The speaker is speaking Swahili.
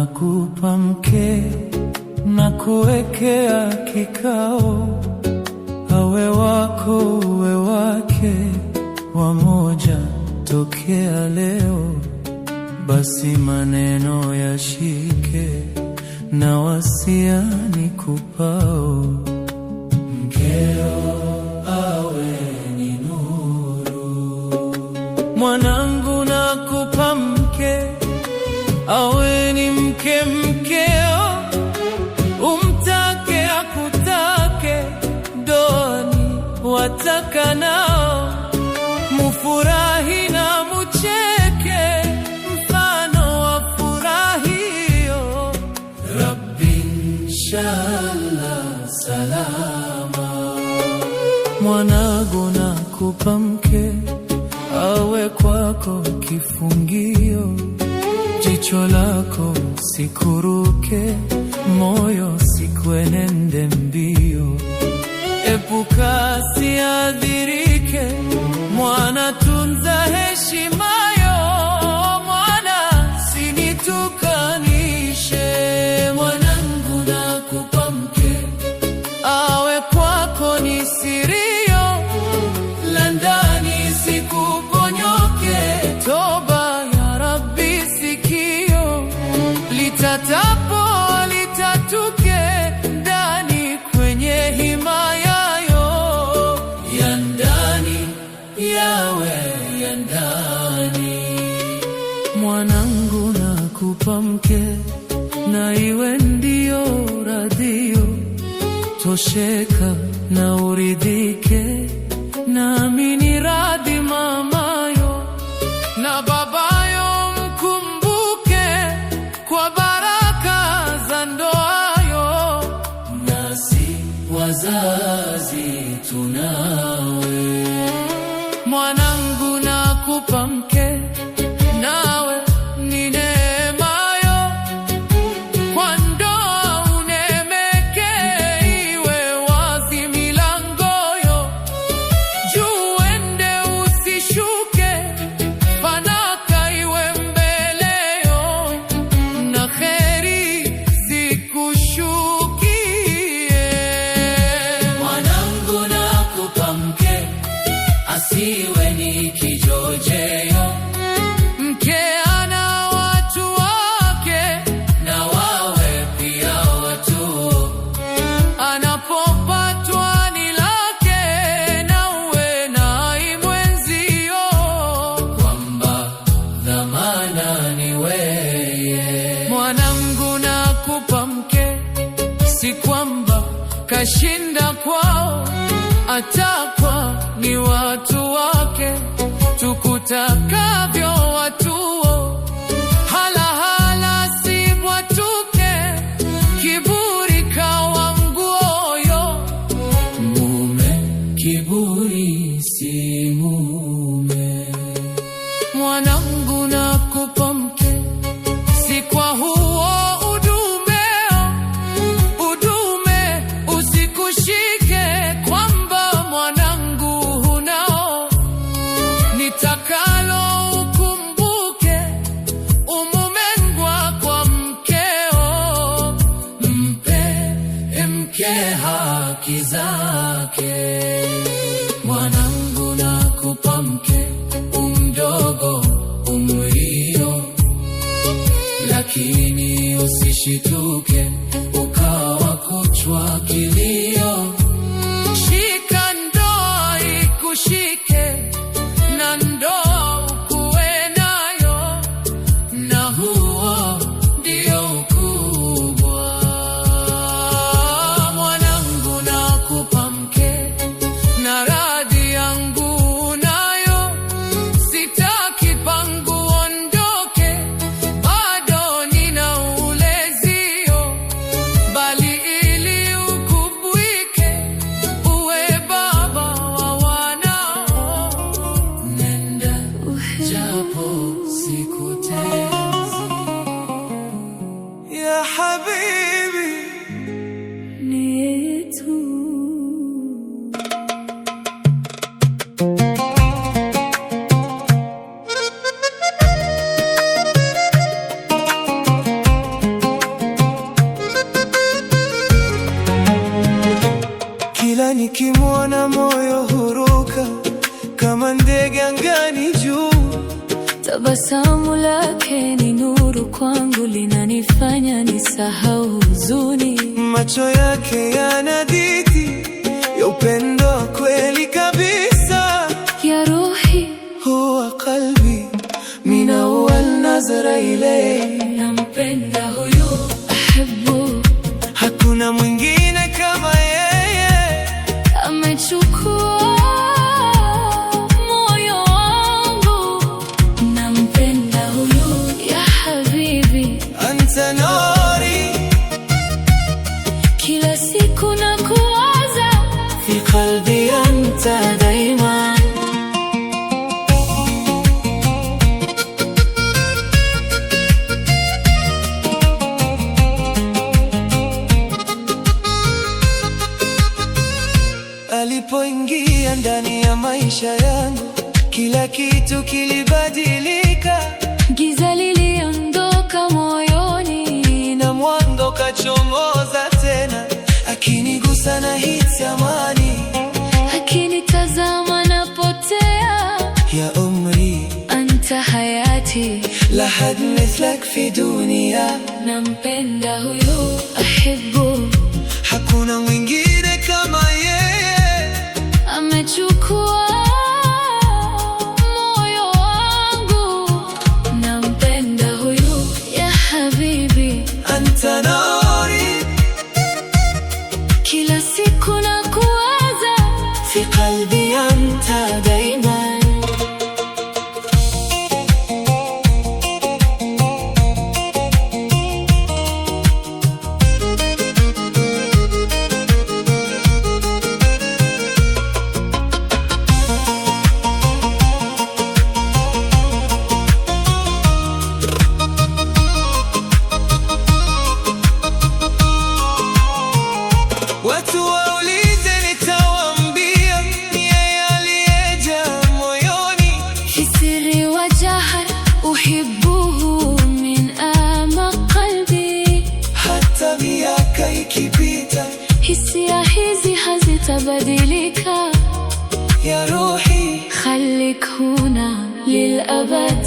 nakupa mke na kuwekea kikao, awe wako uwe wake, wamoja tokea leo. Basi maneno yashike na wasia nikupao, mkeo awe ni nuru. Mwanangu nakupa mke, awe ni mke mkeo, umtake akutake, ndoani watakanao, mufurahi na mucheke, mfano wa furahio. Rabbi inshallah salama. Mwanangu nakupa mke, awe kwako kifungio, jicho lako sikuruke, moyo sikwenende mbio, epuka siadhirike, mwana tunza heshimayo, mwana sinitukanishe. Mwanangu nakupa mke, awe kwako ni sirio, la ndani sikuponyoke, toba ya Rabbi sikio, litatapo litatuke, ndani kwenye himayayo, ya ndani yawe ya ndani. Mwanangu nakupa mke, na iwe ndio radhio, tosheka na uridhike, naamini radhi mamayo na babayo, mkumbuke kwa baraka za ndoayo, nasi wazazi tunawe. Mwanangu nakupa mke, nawe ni neemayo, kwa ndoa unemeke, iwe wazi milangoyo, juende usishuke, fanaka iwe mbeleyo, na kheri zikushukie. Mwanangu nakupa mke, asiwe ni kijojeyo, mke ana watu wake, na wawe pia watu, anapopatwa ni lake, na uwe naye mwenzio, kwamba dhamana ni weye. Mwanangu nakupa mke, si kwamba kashinda kwao, atakwa ni watu wake, tukutakavyo watuo, hala si bwatuke, kiburi kawa nguoyo, mume kiburi si mume. Mwanangu nakupa mke, si kwa huo udume usikushike, kwamba mwanangu hunao, nitakalo ukumbuke, umumengwa kwa mkeo, mpe mke haki zake. Mwanangu nakupa mke, umdogo umrio, lakini usishituke ukawa kuchwa kilio, shika ndoa ikushike, na ndoa ukuwe nayo, na huo ndio ukubwa. Mwanangu nakupa mke, na radhi yangu nayo, sitaki pangu ondoke, bado nina ulezio, bali ili ukubwike, nikimwona moyo huruka kama ndege angani juu. Tabasamu lake ni nuru kwangu, linanifanya nisahau huzuni. Macho yake yana hadithi ya upendo kweli kabisa. Ya ruhi huwa qalbi min awwal nazara ilayhi. Nampenda huyu, ahibbu, hakuna mwingine kama yeye. Amechukua moyo wangu. Nampenda huyu, ya habibi, anta nuri. kila siku nakuwaza, fi qalbi anta daiman. Alipoingia ndani ya maisha yangu, kila kitu kilibadilika. Giza liliondoka moyoni, na mwanga ukachomoza tena, akinigusa na hisi amani, akinitazama napotea. ya umri Anta hayati, la had mithlak fi dunia. nampenda huyu, ahibbu, hakuna mwingine kama yeye. amechukua moyo wangu. Nampenda huyu, ya habibi, anta nuri. kila siku nakuwaza, fi qalbi anta daiman. Watu waulize, nitawaambia ni yeye aliyejaa moyoni. fi sirri wa jahar, uhibbuhu min ama qalbi. Hata miaka ikipita, Hisia hizi hazitabadilika. ya ruhi, خليك هنا للأبد.